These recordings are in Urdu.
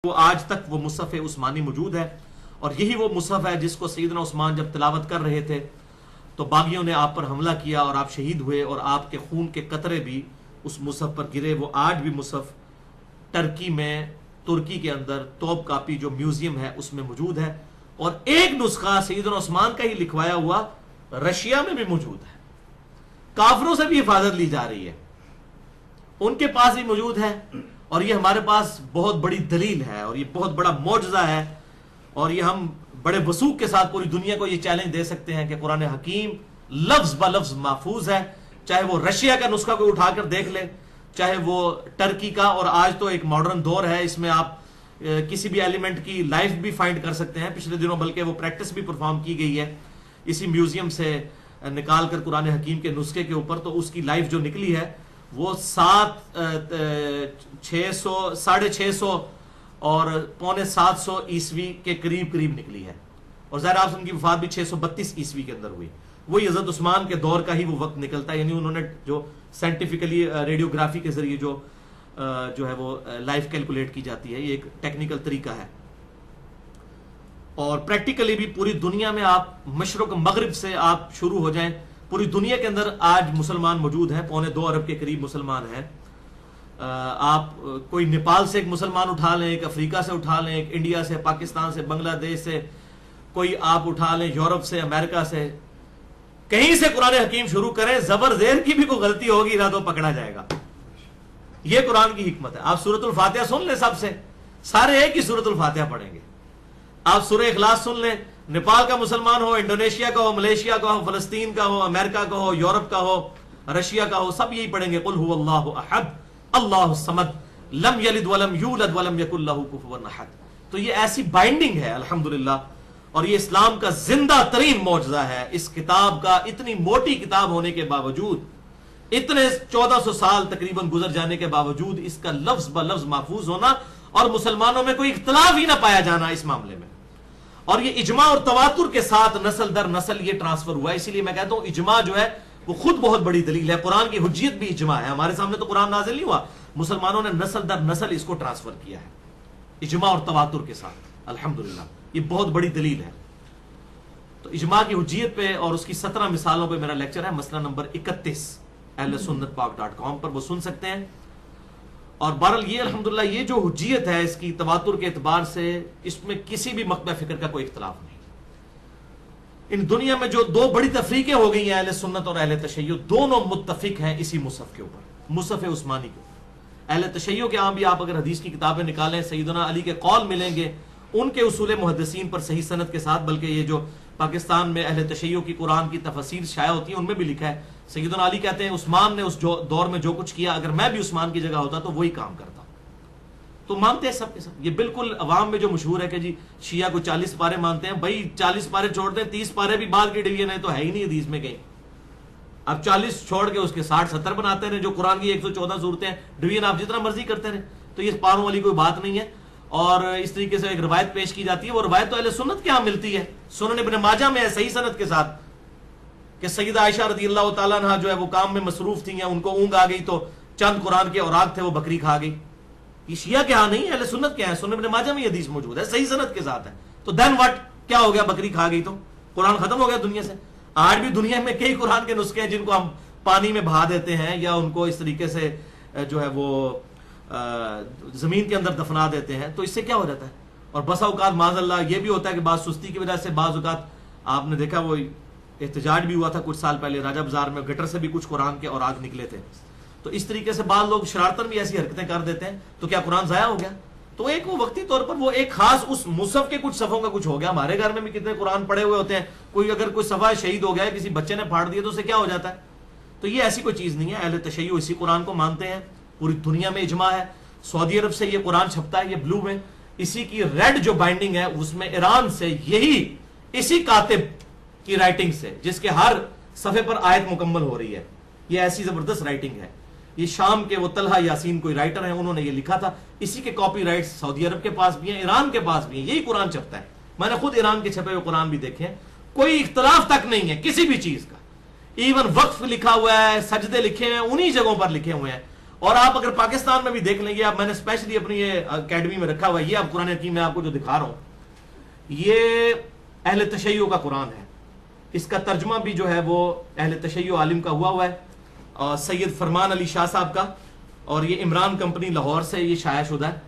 وہ آج تک وہ مصحف عثمانی موجود ہے، اور یہی وہ مصحف ہے جس کو سیدنا عثمان جب تلاوت کر رہے تھے تو باغیوں نے آپ پر حملہ کیا اور آپ شہید ہوئے، اور آپ کے خون کے قطرے بھی اس مصحف پر گرے۔ وہ آج بھی مصحف ٹرکی میں، ترکی کے اندر توپ کاپی جو میوزیم ہے اس میں موجود ہے، اور ایک نسخہ سیدنا عثمان کا ہی لکھوایا ہوا رشیا میں بھی موجود ہے۔ کافروں سے بھی حفاظت لی جا رہی ہے، ان کے پاس بھی موجود ہے، اور یہ ہمارے پاس بہت بڑی دلیل ہے، اور یہ بہت بڑا معجزہ ہے، اور یہ ہم بڑے وثوق کے ساتھ پوری دنیا کو یہ چیلنج دے سکتے ہیں کہ قرآن حکیم لفظ بہ لفظ محفوظ ہے، چاہے وہ رشیا کا نسخہ کو اٹھا کر دیکھ لیں، چاہے وہ ٹرکی کا، اور آج تو ایک ماڈرن دور ہے، اس میں آپ کسی بھی ایلیمنٹ کی لائف بھی فائنڈ کر سکتے ہیں۔ پچھلے دنوں بلکہ وہ پریکٹس بھی پرفارم کی گئی ہے اسی میوزیم سے نکال کر قرآن حکیم کے نسخے کے اوپر، تو اس کی لائف جو نکلی ہے وہ 650 اور 650 عیسوی کے قریب نکلی ہے، اور ظاہر آپ ان کی وفات بھی 632 عیسوی کے اندر ہوئی۔ وہی حضرت عثمان کے دور کا ہی وہ وقت نکلتا ہے، یعنی انہوں نے جو سائنٹیفکلی ریڈیوگرافی کے ذریعے جو ہے وہ لائف کیلکولیٹ کی جاتی ہے، یہ ایک ٹیکنیکل طریقہ ہے، اور پریکٹیکلی بھی پوری دنیا میں آپ مشرق مغرب سے آپ شروع ہو جائیں، پوری دنیا کے اندر آج مسلمان موجود ہیں، 2.25 ارب کے قریب مسلمان ہیں۔ آپ کوئی نیپال سے ایک مسلمان اٹھا لیں، ایک افریقہ سے اٹھا لیں، ایک انڈیا سے، پاکستان سے، بنگلہ دیش سے، کوئی آپ اٹھا لیں یورپ سے، امریکہ سے، کہیں سے قرآن حکیم شروع کریں، زبر زیر کی بھی کوئی غلطی ہوگی نہ تو پکڑا جائے گا۔ یہ قرآن کی حکمت ہے۔ آپ سورۃ الفاتحہ سن لیں، سب سے سارے ایک ہی سورۃ الفاتحہ پڑھیں گے۔ آپ سورہ اخلاص سن لیں، نیپال کا مسلمان ہو، انڈونیشیا کا ہو، ملیشیا کا ہو، فلسطین کا ہو، امریکہ کا ہو، یورپ کا ہو، رشیا کا ہو، سب یہی پڑھیں گے، قل هو اللہ احد اللہ الصمد لم یلد ولم یولد ولم یکن لہ کفوا احد۔ تو یہ ایسی بائنڈنگ ہے الحمدللہ، اور یہ اسلام کا زندہ ترین معجزہ ہے۔ اس کتاب کا، اتنی موٹی کتاب ہونے کے باوجود، اتنے 1400 سال تقریباً گزر جانے کے باوجود، اس کا لفظ بہ لفظ محفوظ ہونا اور مسلمانوں میں کوئی اختلاف ہی نہ پایا جانا اس معاملے میں، اور یہ اجماع اور تواتر کے ساتھ نسل در نسل یہ ٹرانسفر ہوا ہے۔ اسی لیے میں کہتا ہوں اجماع جو ہے وہ خود بہت بڑی دلیل ہے، قرآن کی حجیت بھی اجماع ہے۔ ہمارے سامنے تو قرآن نازل نہیں ہوا، مسلمانوں نے نسل در نسل اس کو ٹرانسفر کیا ہے اجماع اور تواتر کے ساتھ، الحمدللہ یہ بہت بڑی دلیل ہے۔ تو اجماع کی حجیت پہ اور اس کی 17 مثالوں پہ میرا لیکچر ہے، مسئلہ نمبر 31 ahlsunnatpak.com پر وہ سن سکتے ہیں۔ اور بہرحال یہ الحمدللہ یہ جو حجیت ہے اس کی تواتر کے اعتبار سے، اس میں کسی بھی مقطع فکر کا کوئی اختلاف نہیں۔ ان دنیا میں جو دو بڑی تفریقیں ہو گئی ہیں، اہل سنت اور اہل تشیع، دونوں متفق ہیں اسی مصحف کے اوپر، مصحف عثمانی کے اوپر۔ اہل تشیع کے عام بھی آپ اگر حدیث کی کتابیں نکالیں، سیدنا علی کے قول ملیں گے ان کے اصول محدثین پر صحیح سند کے ساتھ، بلکہ یہ جو پاکستان میں اہل تشیع کی قرآن کی تفاسیر شائع ہوتی ہیں ان میں بھی لکھا ہے، سیدنا علی کہتے ہیں عثمان نے اس دور میں جو کچھ کیا، اگر میں بھی عثمان کی جگہ ہوتا تو وہی کام کرتا۔ تو مانتے ہیں سب کے سب، یہ بالکل عوام میں جو مشہور ہے کہ جی شیعہ کو 40 پارے مانتے ہیں، بھائی 40 پارے چھوڑ دیں، 30 پارے بھی بعد کی ڈویژن ہے تو ہے ہی نہیں حدیث میں کہیں۔ اب 40 چھوڑ کے اس کے 60-70 بناتے ہیں، جو قرآن کی 114 صورتیں ہیں، ڈویژن آپ جتنا مرضی کرتے رہیں، تو یہ پاروں والی کوئی بات نہیں ہے۔ اور اس طریقے سے ایک روایت پیش کی جاتی ہے، وہ روایت تو اہل سنت کے ہاں ملتی ہے، سنن ابن ماجہ میں ہے صحیح سند کے ساتھ، کہ سیدہ عائشہ رضی اللہ تعالیٰ عنہ جو ہے وہ کام میں مصروف تھیں، ان کو اونگ آ گئی تو چند قرآن کے اوراق تھے وہ بکری کھا گئی۔ یہ شیعہ کے ہاں نہیں، اہل سنت کے ہاں، سنن ابن ماجہ میں یہ حدیث موجود ہے، صحیح سند کے ساتھ ہے۔ تو دین واٹ، کیا ہو گیا بکری کھا گئی تو قرآن ختم ہو گیا دنیا سے؟ آج بھی دنیا میں کئی قرآن کے نسخے ہیں جن کو ہم پانی میں بہا دیتے ہیں، یا ان کو اس طریقے سے جو ہے وہ زمین کے اندر دفنا دیتے ہیں، تو اس سے کیا ہو جاتا ہے؟ اور بسا اوقات معاذ اللہ یہ بھی ہوتا ہے کہ بعض سستی کی وجہ سے بعض اوقات آپ نے دیکھا وہ احتجاج بھی ہوا تھا کچھ سال پہلے راجہ بازار میں، گٹر سے بھی کچھ قرآن کے اوراق نکلے تھے، تو اس طریقے سے بعض لوگ شرارتاً بھی ایسی حرکتیں کر دیتے ہیں، تو کیا قرآن ضائع ہو گیا؟ تو ایک وہ وقتی طور پر وہ ایک خاص اس مصحف کے کچھ صفوں کا کچھ ہو گیا۔ ہمارے گھر میں بھی کتنے قرآن پڑے ہوئے ہوتے ہیں، کوئی اگر کوئی صفحہ شہید ہو گیا ہے، کسی بچے نے پھاڑ دیا تو اسے کیا ہو جاتا ہے؟ تو یہ ایسی کوئی چیز نہیں ہے، اہل تشیع اسی قرآن کو مانتے ہیں، پوری دنیا میں اجماع ہے۔ سعودی عرب سے یہ قرآن چھپتا ہے، یہ بلو میں، اسی کی ریڈ جو بائنڈنگ ہے اس میں ایران سے یہی اسی کاتب کی رائٹنگ سے، جس کے ہر صفحے پر آیت مکمل ہو رہی ہے، یہ ایسی زبردست رائٹنگ ہے۔ یہ شام کے وہ طلحہ یاسین کوئی رائٹر ہیں، انہوں نے یہ لکھا تھا، اسی کے کاپی رائٹس سعودی عرب کے پاس بھی ہیں، ایران کے پاس بھی ہیں، یہی قرآن چھپتا ہے۔ میں نے خود ایران کے چھپے ہوئے قرآن بھی دیکھے ہیں، کوئی اختلاف تک نہیں ہے کسی بھی چیز کا۔ ایون وقف لکھا ہوا ہے، سجدے لکھے ہوئے ہیں، انہی جگہوں پر لکھے ہوئے ہیں، اور آپ اگر پاکستان میں بھی دیکھ لیں گے، آپ میں نے اسپیشلی اپنی یہ اکیڈمی میں رکھا ہوا ہے، یہ آپ قرآن حکیم میں آپ کو جو دکھا رہا ہوں یہ اہل تشیع کا قرآن ہے. اس کا ترجمہ بھی جو ہے وہ اہل تشیع عالم کا ہوا ہے، اور سید فرمان علی شاہ صاحب کا، اور یہ عمران کمپنی لاہور سے یہ شائع شدہ ہے.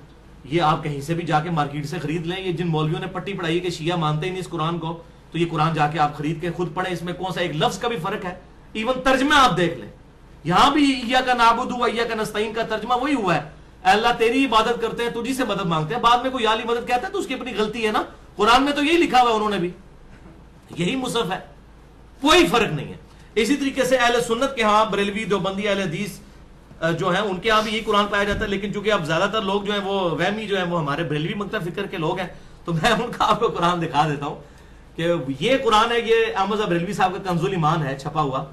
یہ آپ کہیں سے بھی جا کے مارکیٹ سے خرید لیں. یہ جن مولویوں نے پٹی پڑھائی ہے کہ شیعہ مانتے ہی نہیں اس قرآن کو، تو یہ قرآن جا کے آپ خرید کے خود پڑھیں. اس میں کون سا ایک لفظ کا بھی فرق ہے. ایون ترجمہ آپ دیکھ لیں، یہاں بھی ایاک نعبد و ایاک نستعین کا ترجمہ وہی ہوا ہے، اے اللہ تیری عبادت کرتے ہیں، تجھی سے مدد مانگتے ہیں. بعد میں کوئی عالی مدد کہتا ہے تو اس کی اپنی غلطی ہے نا. قرآن میں تو یہی لکھا ہوا ہے، انہوں نے بھی یہی مصحف ہے، کوئی فرق نہیں ہے. اسی طریقے سے اہل سنت کے ہاں بریلوی دیوبندی اہل حدیث جو ہیں ان کے ہاں بھی یہی قرآن پایا جاتا ہے. لیکن چونکہ اب زیادہ تر لوگ جو ہیں وہ وہمی جو ہیں وہ ہمارے بریلوی مکتب فکر کے لوگ ہیں، تو میں ان کا آپ کو قرآن دکھا دیتا ہوں کہ یہ قرآن ہے، یہ احمد بریلوی صاحب کا کنز الایمان ہے چھپا ہوا.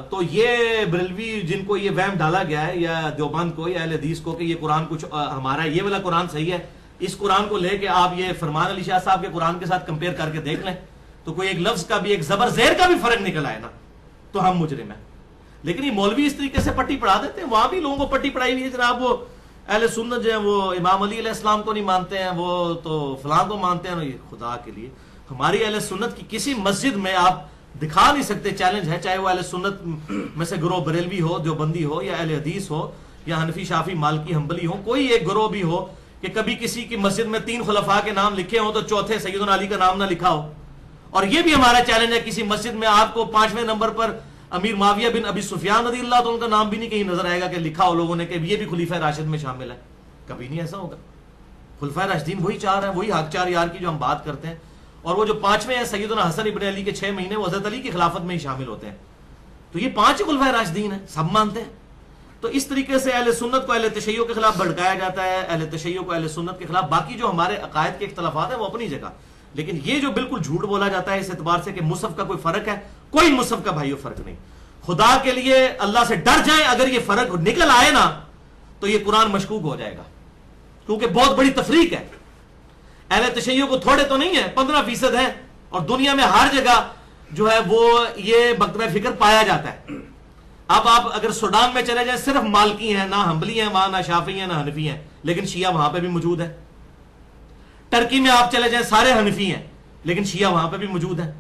تو یہ بریلوی جن کو یہ وہم ڈالا گیا ہے یا دیوبند کو یا اہل حدیث کو کہ یہ قرآن کچھ ہمارا یہ والا قرآن صحیح ہے، اس قرآن کو لے کے آپ یہ فرمان علی شاہ صاحب کے قرآن کے ساتھ کمپیئر کر کے دیکھ لیں تو کوئی ایک لفظ کا بھی ایک زبر زیر کا بھی فرق نکل آئے نا تو ہم مجرم ہیں. لیکن یہ مولوی اس طریقے سے پٹی پڑھا دیتے ہیں. وہاں بھی لوگوں کو پٹی پڑھائی ہوئی ہے جناب، وہ اہل سنت جو ہیں وہ امام علی علیہ السلام کو نہیں مانتے ہیں، وہ تو فلاں کو مانتے ہیں. یہ خدا کے لیے ہماری اہل سنت کی کسی مسجد میں آپ دکھا نہیں سکتے. چیلنج ہے، چاہے وہ اہل سنت میں سے گروہ بریلوی ہو، دیوبندی ہو، یا اہل حدیث ہو، یا حنفی شافی مالکی حنبلی ہو، کوئی ایک گروہ بھی ہو کہ کبھی کسی کی مسجد میں 3 خلفاء کے نام لکھے ہوں تو چوتھے سیدنا علی کا نام نہ لکھا ہو. اور یہ بھی ہمارا چیلنج ہے، کسی مسجد میں آپ کو 5ویں نمبر پر امیر معاویہ بن ابی سفیان رضی اللہ عنہ کا نام بھی نہیں کہیں نظر آئے گا کہ لکھا ہو لوگوں نے کہ یہ بھی خلیفہ راشد میں شامل ہے. کبھی نہیں ایسا ہوگا. خلفۂ راشدین وہی 4 ہیں، وہی حق 4 یار کی جو ہم بات کرتے ہیں. اور وہ جو 5ویں ہیں سیدنا حسن ابن علی کے 6 مہینے وہ حضرت علی کی خلافت میں ہی شامل ہوتے ہیں. تو یہ 5 خلفۂ راشدین ہیں، سب مانتے ہیں. تو اس طریقے سے اہل سنت کو اہل تشیع کے خلاف بھڑکایا جاتا ہے، اہل تشیع کو اہل سنت کے خلاف. باقی جو ہمارے عقائد کے اختلافات ہیں وہ اپنی جگہ، لیکن یہ جو بالکل جھوٹ بولا جاتا ہے اس اعتبار سے کہ مصحف کا کوئی فرق ہے، کوئی مصحف کا بھائیو فرق نہیں. خدا کے لیے اللہ سے ڈر جائیں. اگر یہ فرق نکل آئے نا تو یہ قرآن مشکوک ہو جائے گا، کیونکہ بہت بڑی تفریق ہے. اہل تشیع کو تھوڑے تو نہیں ہے، 15% ہے، اور دنیا میں ہر جگہ جو ہے وہ یہ مکتبہ فکر پایا جاتا ہے. اب آپ اگر سوڈان میں چلے جائیں صرف مالکی ہیں، نہ حنبلی ہیں وہاں، نہ شافعی ہیں، نہ حنفی ہیں، لیکن شیعہ وہاں پہ بھی موجود ہے. ٹرکی میں آپ چلے جائیں سارے حنفی ہیں لیکن شیعہ وہاں پہ بھی موجود ہے.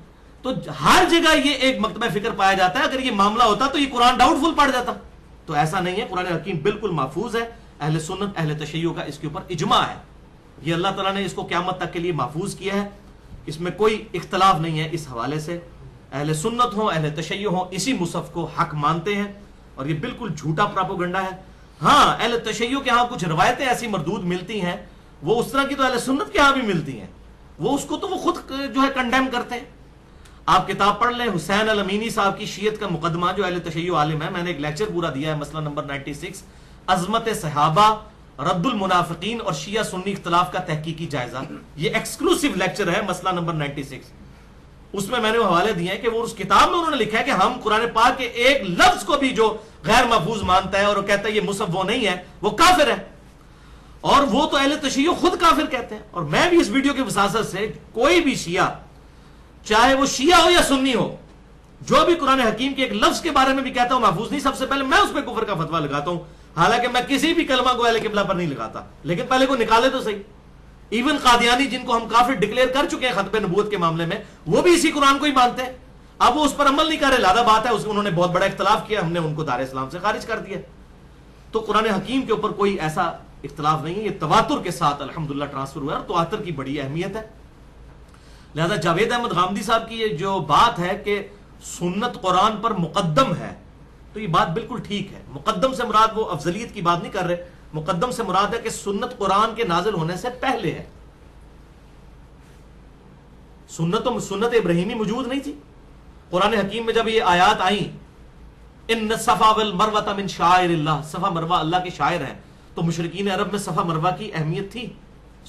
تو ہر جگہ یہ ایک مکتبہ فکر پایا جاتا ہے. اگر یہ معاملہ ہوتا تو یہ قرآن ڈاؤٹ فل پڑ جاتا. تو ایسا نہیں ہے، قرآن حکیم بالکل محفوظ ہے. اہل سنت اہل تشیع کا اس کے اوپر اجماع ہے. یہ اللہ تعالیٰ نے اس کو قیامت تک کے لیے محفوظ کیا ہے، اس میں کوئی اختلاف نہیں ہے. اس حوالے سے اہل سنت ہوں اہل تشیع ہوں اسی مصحف کو حق مانتے ہیں، اور یہ بالکل جھوٹا پراپوگنڈا ہے. ہاں اہل تشیع کے ہاں کچھ روایتیں ایسی مردود ملتی ہیں، وہ اس طرح کی تو اہل سنت کے ہاں بھی ملتی ہیں، وہ اس کو تو وہ خود جو ہے کنڈیم کرتے ہیں. آپ کتاب پڑھ لیں حسین الامینی صاحب کی شیعت کا مقدمہ، جو اہل تشیع عالم ہے. میں نے ایک لیکچر پورا دیا ہے، مسئلہ نمبر 96، عظمت صحابہ، رد المنافقین اور شیعہ سنی اختلاف کا تحقیقی جائزہ. یہ ایکسکلوسیو لیکچر ہے، مسئلہ نمبر 96. اس میں نے وہ حوالے دیے ہیں کہ وہ اس کتاب میں انہوں نے لکھا ہے کہ ہم قرآن پاک کے ایک لفظ کو بھی جو غیر محفوظ مانتا ہے اور وہ کہتا ہے یہ مصحف وہ نہیں ہے، وہ کافر ہے. اور وہ تو اہل تشیع خود کافر کہتے ہیں. اور میں بھی اس ویڈیو کی وساطت سے کوئی بھی شیعہ، چاہے وہ شیعہ ہو یا سنی ہو، جو بھی قرآن حکیم کے ایک لفظ کے بارے میں بھی کہتا ہوں محفوظ نہیں، سب سے پہلے میں اس پہ کفر کا فتویٰ لگاتا ہوں. حالانکہ میں کسی بھی کلمہ کو اہل قبلہ پر نہیں لگاتا، لیکن پہلے کو نکالے تو صحیح. ایون قادیانی جن کو ہم کافر ڈکلیئر کر چکے ہیں ختم نبوت کے معاملے میں، وہ بھی اسی قرآن کو ہی مانتے ہیں. اب وہ اس پر عمل نہیں کر رہے، لادہ بات ہے، انہوں نے بہت بڑا اختلاف کیا، ہم نے ان کو دار اسلام سے خارج کر دیا. تو قرآن حکیم کے اوپر کوئی ایسا اختلاف نہیں ہے، یہ تواتر کے ساتھ الحمدللہ ٹرانسفر ہوا ہے، اور تواتر کی بڑی اہمیت ہے. لہذا جاوید احمد غامدی صاحب کی یہ جو بات ہے کہ سنت قرآن پر مقدم ہے، تو یہ بات بالکل ٹھیک ہے. مقدم سے مراد وہ افضلیت کی بات نہیں کر رہے، مقدم سے مراد ہے کہ سنت قرآن کے نازل ہونے سے پہلے ہے. سنت ابراہیمی موجود نہیں تھی. قرآن حکیم میں جب یہ آیات آئیں، ان الصفا والمروہ من شعائر اللہ، صفا مروہ اللہ کے شاعر ہیں، تو مشرکین عرب میں صفا مروہ کی اہمیت تھی.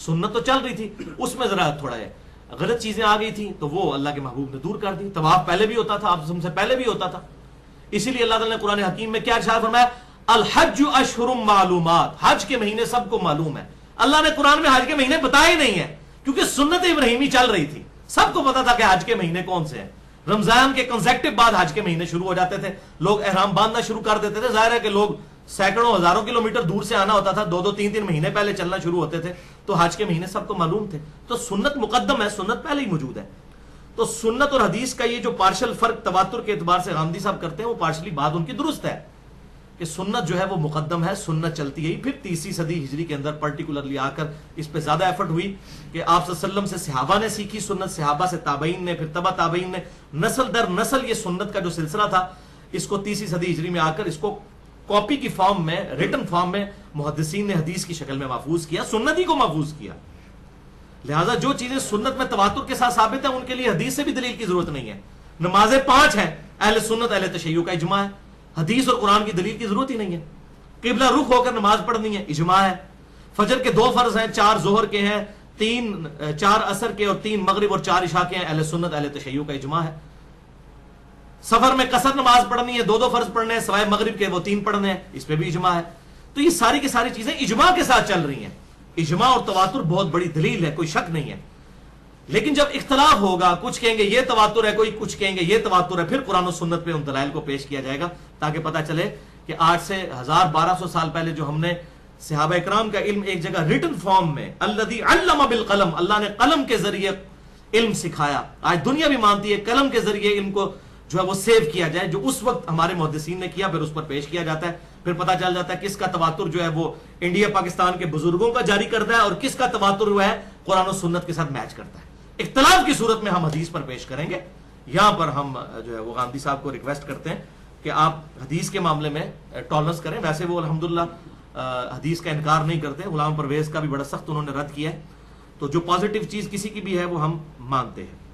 سنت تو چل رہی تھی، اس میں ذرا تھوڑا ہے غلط چیزیں آ گئی تھیں تو وہ اللہ کے محبوب نے دور کر دی. طواف پہلے بھی ہوتا تھا، آپ سے پہلے بھی ہوتا تھا. اسی لیے اللہ تعالیٰ نے قرآن حکیم میں کیا ارشاد فرمایا، الحج اشہر معلومات، حج کے مہینے سب کو معلوم ہے. اللہ نے قرآن میں حج کے مہینے بتائے نہیں ہیں، کیونکہ سنت ابراہیمی چل رہی تھی، سب کو پتا تھا کہ حج کے مہینے کون سے ہیں. رمضان کے کنسیکٹو بعد حج کے مہینے شروع ہو جاتے تھے، لوگ احرام باندھنا شروع کر دیتے تھے. ظاہر ہے کہ لوگ سینکڑوں ہزاروں کلومیٹر دور سے آنا ہوتا تھا، 2-3 مہینے پہلے چلنا شروع ہوتے تھے، تو حج کے مہینے سب کو معلوم تھے. تو سنت مقدم ہے، سنت پہلے ہی موجود ہے. تو سنت اور حدیث کا یہ جو پارشل فرق تواتر کے اعتبار سے غامدی صاحب کرتے ہیں، وہ پارشلی بات ان کی درست ہے کہ سنت جو ہے وہ مقدم ہے، سنت چلتی ہے. پھر 30 صدی ہجری کے اندر پرٹیکولرلی آ کر اس پہ زیادہ ایفرٹ ہوئی کہ آپ صلی اللہ علیہ وسلم سے صحابہ نے سیکھی سنت، صحابہ سے تابعین نے، پھر تبع تابعین نے، نسل در نسل یہ سنت کا جو سلسلہ تھا اس کو 30 صدی ہجری میں آ کر اس کو کاپی کی فارم میں، ریٹن فارم میں محدثین نے حدیث کی شکل میں محفوظ کیا، سنت ہی کو محفوظ کیا. لہذا جو چیزیں سنت میں تواتر کے ساتھ ثابت ہیں ان کے لیے حدیث سے بھی دلیل کی ضرورت نہیں ہے. نمازیں 5 ہیں، اہل سنت اہل تشیع کا اجماع ہے، حدیث اور قرآن کی دلیل کی ضرورت ہی نہیں ہے. قبلہ رخ ہو کر نماز پڑھنی ہے، اجماع ہے. فجر کے 2 فرض ہیں، 4 ظہر کے ہیں، 4 عصر کے اور 3 مغرب اور 4 عشاء کے ہیں، اہل سنت اہل تشیع کا اجماع ہے. سفر میں قصر نماز پڑھنی ہے، 2 فرض پڑھنے ہیں، سوائے مغرب کے وہ 3 پڑھنے ہیں، اس پہ بھی اجماع ہے. تو یہ ساری کی ساری چیزیں اجماع کے ساتھ چل رہی ہیں. اجماع اور تواتر بہت بڑی دلیل ہے، کوئی شک نہیں ہے. لیکن جب اختلاف ہوگا، کچھ کہیں گے یہ تواتر ہے، کوئی کچھ کہیں گے یہ تواتر ہے، پھر قرآن و سنت پہ ان دلائل کو پیش کیا جائے گا تاکہ پتہ چلے کہ آج سے 1200 سال پہلے جو ہم نے صحابہ اکرام کا علم ایک جگہ ریٹن فارم میں، الذی علم بالقلم، اللہ نے قلم کے ذریعے علم سکھایا. آج دنیا بھی مانتی ہے قلم کے ذریعے علم کو جو ہے وہ سیو کیا جائے، جو اس وقت ہمارے محدثین نے کیا، پھر اس پر پیش کیا جاتا ہے. پھر پتہ چل جاتا ہے کس کا تواتر جو ہے وہ انڈیا پاکستان کے بزرگوں کا جاری کرتا ہے اور کس کا تواتر ہوا ہے قرآن و سنت کے ساتھ میچ کرتا ہے. اختلاف کی صورت میں ہم حدیث پر پیش کریں گے. یہاں پر ہم جو ہے وہ غامدی صاحب کو ریکویسٹ کرتے ہیں کہ آپ حدیث کے معاملے میں ٹالرنس کریں. ویسے وہ الحمدللہ حدیث کا انکار نہیں کرتے، غلام پرویز کا بھی بڑا سخت انہوں نے رد کیا ہے. تو جو پازیٹیو چیز کسی کی بھی ہے وہ ہم مانتے ہیں.